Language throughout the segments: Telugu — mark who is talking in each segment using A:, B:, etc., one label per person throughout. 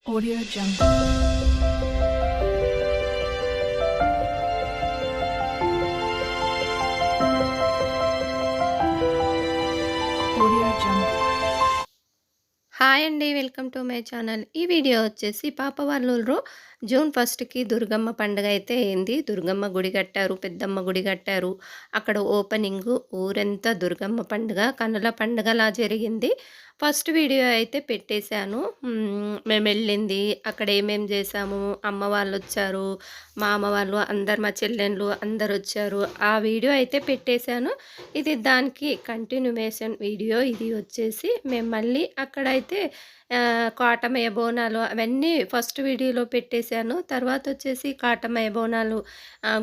A: Audio Jungle. Audio Jungle.
B: Hi అండి. Welcome to my channel. ఈ వీడియో వచ్చేసి పాప వాళ్ళ ఊర్లో జూన్ 1కి దుర్గమ్మ పండుగ అయితే అయింది. దుర్గమ్మ గుడి కట్టారు, పెద్దమ్మ గుడి కట్టారు. అక్కడ ఓపెనింగు ఊరంతా దుర్గమ్మ పండుగ, కన్నుల పండుగలా జరిగింది. ఫస్ట్ వీడియో అయితే పెట్టేశాను. మేమెళ్ళింది, అక్కడ ఏమేం చేశాము, అమ్మ వాళ్ళొచ్చారు, మా అమ్మ వాళ్ళు అందరు, మా చెల్లెళ్ళు అందరొచ్చారు. ఆ వీడియో అయితే పెట్టేశాను. ఇది దానికి కంటిన్యూయేషన్ వీడియో. ఇది వచ్చేసి మేము మళ్ళీ అక్కడైతే కాటమయ్య బోనాలు అవన్నీ ఫస్ట్ వీడియోలో పెట్టేశాను. తర్వాత వచ్చేసి కాటమయ్య బోనాలు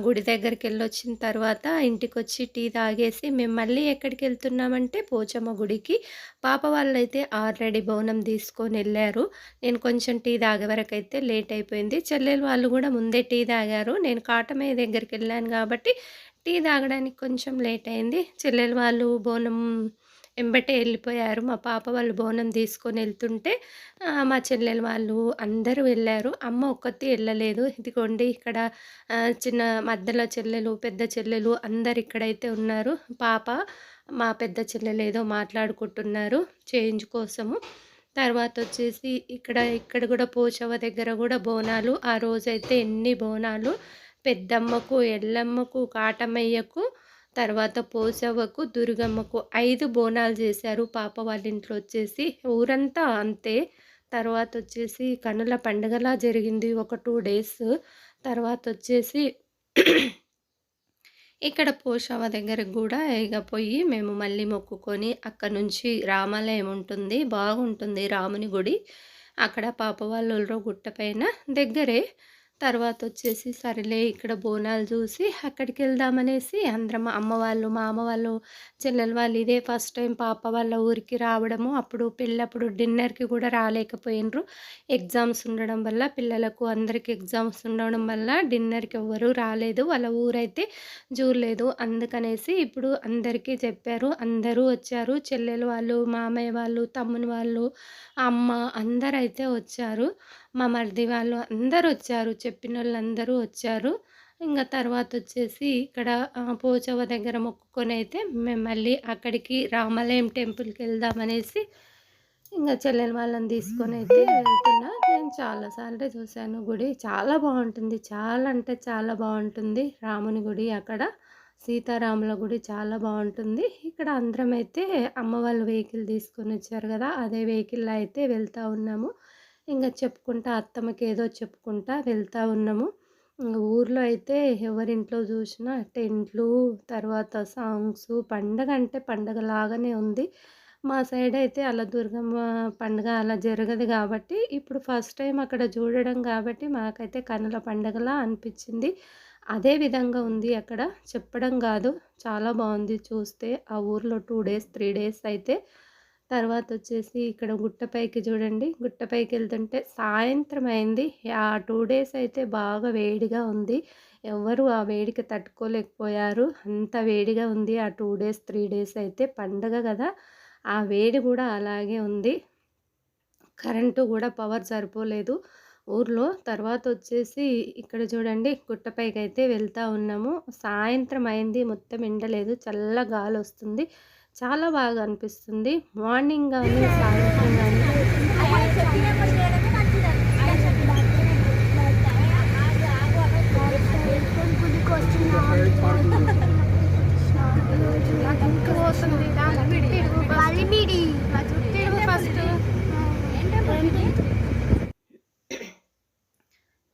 B: గుడి దగ్గరికెళ్ళొచ్చిన తర్వాత ఇంటికొచ్చి టీ తాగేసి మేము మళ్ళీ ఎక్కడికెళ్తున్నామంటే పోచమ్మ గుడికి. పాప వాళ్ళైతే ఆల్రెడీ బోనం తీసుకొనెళ్ళారు. నేను కొంచెం టీ తాగే వరకైతే లేట్ అయిపోయింది. చెల్లెలు వాళ్ళు కూడా ముందే టీ తాగారు. నేను కాటమయ్య దగ్గరికెళ్ళాను కాబట్టి టీ తాగడానికి కొంచెం లేట్ అయింది. చెల్లెలు వాళ్ళు బోనం ఎంబటే వెళ్ళిపోయారు. మా పాప వాళ్ళు బోనం తీసుకొని వెళ్తుంటే మా చెల్లెలు వాళ్ళు అందరూ వెళ్ళారు. అమ్మ ఒక్కతి వెళ్ళలేదు. ఇదిగోండి ఇక్కడ చిన్న మధ్యలో చెల్లెలు, పెద్ద చెల్లెలు అందరు ఇక్కడైతే ఉన్నారు. పాప, మా పెద్ద చెల్లెలు ఏదో మాట్లాడుకుంటున్నారు చేంజ్ కోసము. తర్వాత వచ్చేసి ఇక్కడ కూడా పోచవ్వ దగ్గర కూడా బోనాలు. ఆ రోజైతే ఎన్ని బోనాలు! పెద్దమ్మకు, ఎల్లమ్మకు, కాటమయ్యకు, తర్వాత పోచవ్వకు, దుర్గమ్మకు 5 బోనాలు చేశారు పాప వాళ్ళ ఇంట్లో వచ్చేసి. ఊరంతా అంతే. తర్వాత వచ్చేసి కన్నుల పండుగలా జరిగింది ఒక 2 డేస్. తర్వాత వచ్చేసి ఇక్కడ పోషవ్వ దగ్గరకు గూడా ఇగ పోయి మేము మళ్ళీ మొక్కుకొని అక్కడి నుంచి రామాలయం ఉంటుంది. బాగుంటుంది రాముని గుడి. అక్కడ పాప వాళ్ళ ఊళ్ళో గుట్ట పైన దగ్గరే. తర్వాతొచ్చేసి సరేలే ఇక్కడ బోనాలు చూసి అక్కడికెళ్దామనేసి అందరం అమ్మ వాళ్ళు, మా అమ్మ వాళ్ళు, చెల్లెలు వాళ్ళు ఇదే ఫస్ట్ టైం పాప వాళ్ళ ఊరికి రావడము. అప్పుడు పెళ్ళప్పుడు డిన్నర్‌కి కూడా రాలేకపోయిండ్రు. ఎగ్జామ్స్ ఉండడం వల్ల పిల్లలకు అందరికి ఎగ్జామ్స్ ఉండడం వల్ల డిన్నర్‌కి ఎవ్వరూ రాలేదు. వాళ్ళ ఊరైతే చూడలేదు. అందుకనేసి ఇప్పుడు అందరికీ చెప్పారు. అందరూ వచ్చారు. చెల్లెలు వాళ్ళు, మామయ్య వాళ్ళు, తమ్ముని వాళ్ళు, అమ్మ అందరైతే వచ్చారు. మా మరిది వాళ్ళు అందరొచ్చారు. చెప్పినోళ్ళందరూ వచ్చారు. ఇంగ తర్వాతొచ్చేసి ఇక్కడ పోచవ్వ దగ్గర మొక్కుకొనైతే మేము మళ్ళీ అక్కడికి రామాలయం టెంపుల్‌కెళ్దామనేసి ఇంగ చెల్లెలు వాళ్ళని తీసుకొనైతే వెళ్తున్నా. నేను చాలా సార్లు చూశాను గుడి. చాలా బావుంటుంది. చాలా అంటే చాలా బావుంటుంది. రాముని గుడి అక్కడ. సీతారాముల గుడి చాలా బావుంటుంది. ఇక్కడ అందరమైతే అమ్మ వాళ్ళు వెహికల్ తీసుకొనొచ్చారు గదా! అదే వెహికల్‌లో అయితే వెళ్తా ఉన్నాము. ఇంగ చెప్పుకుంటా అత్తమ్మకేదో చెప్పుకుంటా వెళ్తా ఉన్నాము. ఊర్లో అయితే ఎవరింట్లో చూసినా టెంట్లు, తర్వాత సాంగ్సు, పండగ అంటే పండగలాగానే ఉంది. మా సైడ్ అయితే అలా దుర్గమ్మ పండుగ అలా జరగదు గాబట్టి, ఇప్పుడు ఫస్ట్ టైం అక్కడ చూడడం గాబట్టి మాకైతే కనుల పండగలా అనిపిచ్చింది. అదే విధంగా ఉంది అక్కడ. చెప్పడం గాదు, చాలా బావుంది చూస్తే. ఆ ఊర్లో 2 డేస్, 3 డేస్ అయితే. తర్వాతొచ్చేసి ఇక్కడ గుట్టపైకి చూడండి. గుట్టపైకెళ్తుంటే సాయంత్రం అయింది. ఆ 2 డేస్ అయితే బాగా వేడిగా ఉంది. ఎవ్వరు ఆ వేడికి తట్టుకోలేకపోయారు. అంత వేడిగా ఉంది ఆ 2 డేస్, 3 డేస్ అయితే. పండగ గదా! ఆ వేడి గూడా అలాగే ఉంది. కరెంటు గూడా పవర్ సరిపోలేదు ఊర్లో. తర్వాతొచ్చేసి ఇక్కడ చూడండి గుట్టపైకైతే వెళ్తా ఉన్నాము. సాయంత్రం అయింది. మొత్తం ఎండ లేదు. చల్ల గాలొస్తుంది. చాలా బాగా అనిపిస్తుంది. మార్నింగ్ గానీ, సాయంత్రం గానీ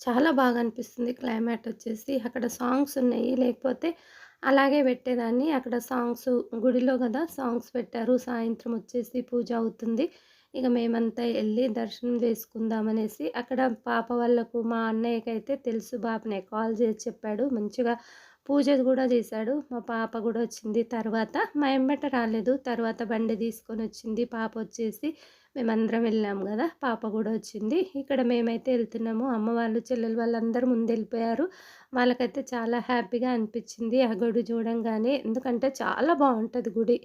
B: చాలా బాగా అనిపిస్తుంది క్లైమేట్ వచ్చేసి. అక్కడ సాంగ్స్ ఉన్నాయి. లేకపోతే అలాగే పెట్టేదాన్ని. అక్కడ సాంగ్స్ గుడిలో గదా! సాంగ్స్ పెట్టారు. సాయంత్రం వచ్చేసి పూజ అవుతుంది. ఇక మేమంతా ఎళ్లి దర్శనం చేసుకుందామనేసి అక్కడ పాప వాళ్ళకు మా అన్నయ్యకైతే తెలుసు బాపనే కాల్ చేసి చెప్పాడు. మంచిగా పూజ గూడా చేశాడు. మా పాప గూడా వచ్చింది తర్వాత. మా ఎంబట రాలేదు. తర్వాత బండి తీసుకొనొచ్చింది పాపొచ్చేసి. మేమందరం వెళ్ళాం గదా! పాప గూడా వచ్చింది. ఇక్కడ మేమైతే ఎళ్తున్నాము. అమ్మ వాళ్ళు, చెల్లెలు వాళ్ళందరూ ముందెళ్ళిపోయారు. వాళ్ళకైతే చాలా హ్యాపీగా అనిపిచ్చింది ఆ గుడి చూడంగానే. ఎందుకంటే చాలా బావుంటది గుడి.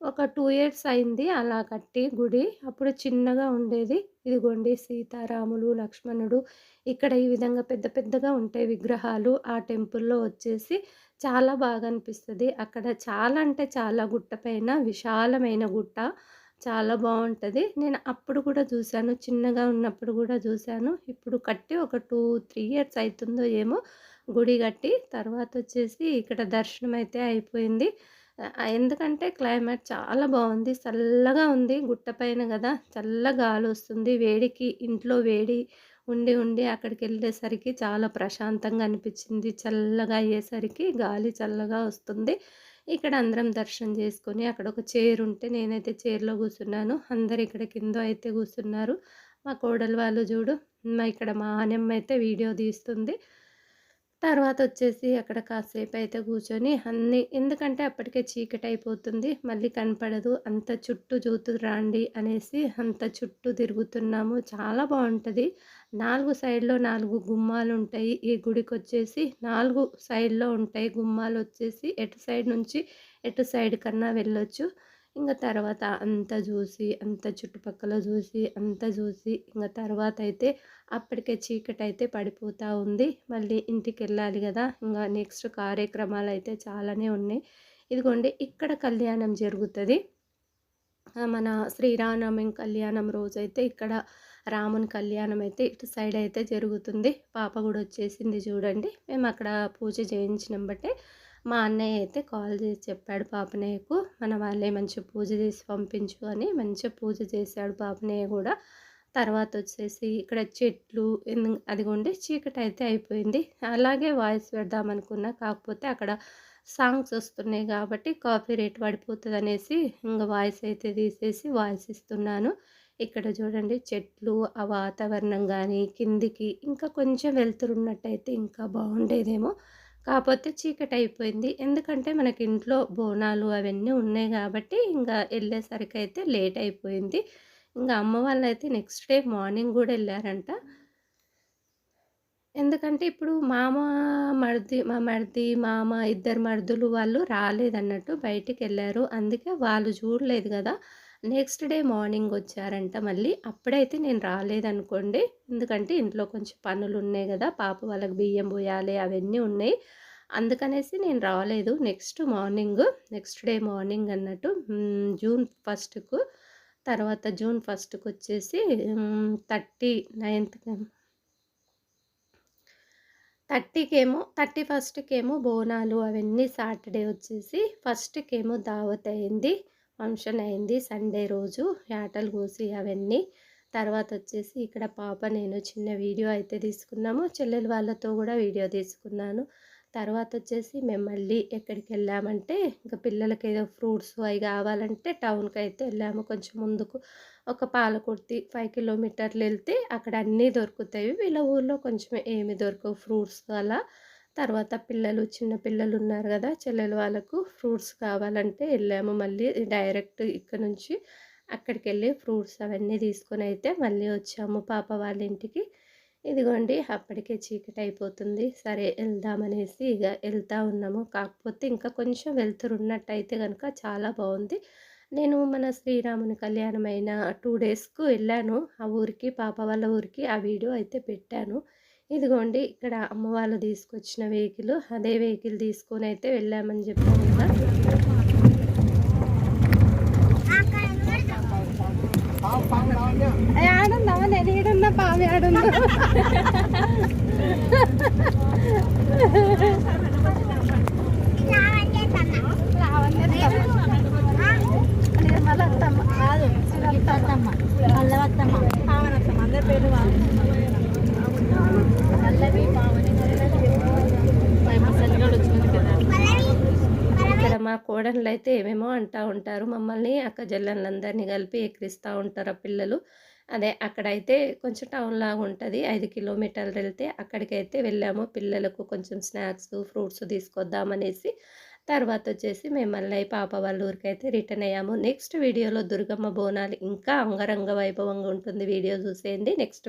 B: ఒక 2 ఇయర్స్ అయింది అలా కట్టి గుడి. అప్పుడు చిన్నగా ఉండేది. ఇదిగోండి సీతారాములు, లక్ష్మణుడు ఇక్కడ ఈ విధంగా పెద్ద పెద్దగా ఉంటాయి విగ్రహాలు. ఆ టెంపుల్‌లో వచ్చేసి చాలా బాగా అనిపిస్తది. అక్కడ చాలా అంటే చాలా గుట్ట పైన విశాలమైన గుట్ట. చాలా బావుంటది. నేను అప్పుడు కూడా చూసాను. చిన్నగా ఉన్నప్పుడు కూడా చూసాను. ఇప్పుడు కట్టి ఒక 2, 3 ఇయర్స్ అయితుందో ఏమో గుడి కట్టి. తర్వాతొచ్చేసి ఇక్కడ దర్శనం అయితే అయిపోయింది. ఎందుకంటే క్లైమేట్ చాలా బావుంది. చల్లగా ఉంది. గుట్ట పైన గదా! చల్ల గాలొస్తుంది. వేడికి ఇంట్లో వేడి ఉండి, ఉండి అక్కడికెళ్ళేసరికి చాలా ప్రశాంతంగా అనిపిచ్చింది. చల్లగా అయ్యేసరికి గాలి చల్లగా వస్తుంది. ఇక్కడ అందరం దర్శనం చేసుకొని అక్కడొక చైరుంటే నేనైతే చైర్‌లో కూర్చున్నాను. అందరూ ఇక్కడ కింద అయితే కూర్చున్నారు. మా కోడలు వాళ్ళు చూడు ఇక్కడ మా నానమ్మ అయితే వీడియో తీస్తుంది. తర్వాతొచ్చేసి అక్కడ కాసేపయితే కూర్చొని అన్నీ ఎందుకంటే అప్పటికే చీకటయిపోతుంది. మళ్ళీ కనపడదు. అంత చుట్టూ చూతురు రాండి అనేసి అంత చుట్టూ తిరుగుతున్నాము. చాలా బావుంటది. 4 సైడ్‌లో 4 గుమ్మాలుంటాయి. ఈ గుడికొచ్చేసి 4 సైడ్‌లో ఉంటాయి గుమ్మాలొచ్చేసి. ఎటు సైడ్ నుంచి ఎటు సైడ్ కన్నా వెళ్ళొచ్చు. ఇంగ తర్వాత అంతా జూసి, అంతా చుట్టుపక్కల జూసి, అంతా జూసి ఇంగ తర్వాతయితే అప్పటికే చీకటయితే పడిపోతా ఉంది. మళ్ళీ ఇంటికెళ్ళాలి గదా! ఇంగ నెక్స్ట్ కార్యక్రమాలయితే చాలానే ఉన్నాయి. ఇదిగోండి ఇక్కడ కళ్యాణం జరుగుతది. మన శ్రీరామనవమి కళ్యాణం రోజైతే ఇక్కడ రాముని కళ్యాణం అయితే ఇటు సైడ్ అయితే జరుగుతుంది. పాప గూడా వచ్చేసింది చూడండి. మేమక్కడ పూజ చేయించినం బట్టే మా అన్నయ్య అయితే కాల్ చేసి చెప్పాడు పాపనయ్యకు, మన వాళ్ళే మంచిగా పూజ చేసి పంపించు అని. మంచిగా పూజ చేశాడు పాపనయ్య గూడా. తర్వాతొచ్చేసి ఇక్కడ చెట్లు అదిగోండి చీకటయితే అయిపోయింది. అలాగే వాయిస్ పెడదామనుకున్నా. కాకపోతే అక్కడ సాంగ్స్ వస్తున్నాయి కాబట్టి కాపీరైట్ పడిపోతదనేసి ఇంగ వాయిస్ అయితే తీసేసి వాయిస్ ఇస్తున్నాను. ఇక్కడ చూడండి చెట్లు, ఆ వాతావరణం గానీ, కిందికి ఇంకా కొంచెం వెలుతురున్నట్టయితే ఇంకా బావుండేదేమో. కాపోతే చీకటయిపోయింది. ఎందుకంటే మనకి ఇంట్లో బోనాలు అవన్నీ ఉన్నాయి గాబట్టి ఇంగా ఎళ్ళేసరికయితే లేట్ అయిపోయింది. ఇంగ అమ్మ వాళ్ళైతే నెక్స్ట్ డే మార్నింగ్ గూడా ఎళ్లారంట. ఎందుకంటే ఇప్పుడు మా మరిది, మామ ఇద్దరు మరుదులు వాళ్ళు రాలేదన్నట్టు బయటికెళ్లారు. అందుకే వాళ్ళు చూడలేదు గదా! నెక్స్ట్ డే మార్నింగ్ వచ్చారంట మళ్ళీ. అప్పుడైతే నేను రాలేదనుకోండి. ఎందుకంటే ఇంట్లో కొంచెం పనులున్నాయి గదా! పాప వాళ్ళకి బియ్యం బోయాలి అవన్నీ ఉన్నాయి. అందుకనేసి నేను రాలేదు. నెక్స్ట్ డే మార్నింగ్ అన్నట్టు జూన్ 1కు తర్వాత జూన్ 1కొచ్చేసి 39థ్ 31కేమో బోనాలు అవన్నీ సాటర్డే వచ్చేసి, ఫస్ట్‌కేమో దావత్ అయింది. ఫంక్షన్ అయింది సండే రోజు. యాటలు కోసి అవన్నీ. తర్వాతొచ్చేసి ఇక్కడ పాప నేను చిన్న వీడియో అయితే తీసుకున్నాము. చెల్లెలు వాళ్ళతో గూడా వీడియో తీసుకున్నాను. తర్వాతొచ్చేసి మేము మళ్ళీ ఎక్కడికెళ్ళామంటే, ఇంక పిల్లలకేదో ఫ్రూట్స్ అయి గావాలంటే టౌన్‌కైతే ఎళ్ళాము కొంచెం ముందుకు. ఒక పాలకుర్తి 5 కిలోమీటర్లెళ్తే అక్కడ అన్నీ దొరుకుతాయి. వీళ్ళ ఊర్లో కొంచెం ఏమి దొరకవు ఫ్రూట్స్ అలా. తర్వాత చిన్న పిల్లలున్నారు గదా! చెల్లెలు వాళ్ళకు ఫ్రూట్స్ కావాలంటే ఎళ్ళాము మళ్ళీ డైరెక్ట్ ఇక్కడ నుంచి అక్కడికెళ్ళి ఫ్రూట్స్ అవన్నీ తీసుకొనైతే మళ్ళీ వచ్చాము పాప వాళ్ళ ఇంటికి. ఇదిగోండి అప్పటికే చీకటయిపోతుంది. సరే ఎళ్దామనేసి ఇగ ఎళ్తా ఉన్నాము. కాకపోతే ఇంకా కొంచెం వెలుతురున్నట్టయితే గనక చాలా బావుంది. నేను మన శ్రీరాముని కళ్యాణమైన 2 డేస్‌కు ఎళ్ళాను. ఆ ఊరికి, పాప వాళ్ళ ఊరికి. ఆ వీడియో అయితే పెట్టాను. ఇదిగోండి ఇక్కడ అమ్మ వాళ్ళు తీసుకొచ్చిన వెహికల్. అదే వెహికల్ తీసుకొనైతే వెళ్ళామని చెప్పాను కదా! యాడుందమ్మ నేను ఈడున్న పాము యాడుందో నిర్మలత్తమ్మ కాదు శివత్తమ్మ పల్లవత్తమ్మ పావనత్తమ్మ అందరి పేరు పల్లవి పావని ఇక్కడ మా కోడళ్ళైతే ఏమేమో అంటా ఉంటారు. మమ్మల్ని అక్క చెల్లెళ్ళందరినీ కలిపి ఎక్కిరిస్తా ఉంటారు ఆ పిల్లలు. అదే అక్కడైతే కొంచెం టౌన్‌లాగా ఉంటది. 5 కిలోమీటర్లు వెళ్తే అక్కడికైతే వెళ్ళాము. పిల్లలకు కొంచెం స్నాక్స్, ఫ్రూట్స్ తీసుకొద్దామనేసి. తర్వాతొచ్చేసి మేము మళ్ళీ పాప వాళ్ళ ఊరికైతే రిటర్న్ అయ్యాము. నెక్స్ట్ వీడియోలో దుర్గమ్మ బోనాలు ఇంకా అంగరంగ వైభవంగా ఉంటుంది. వీడియో చూసేయండి. నెక్స్ట్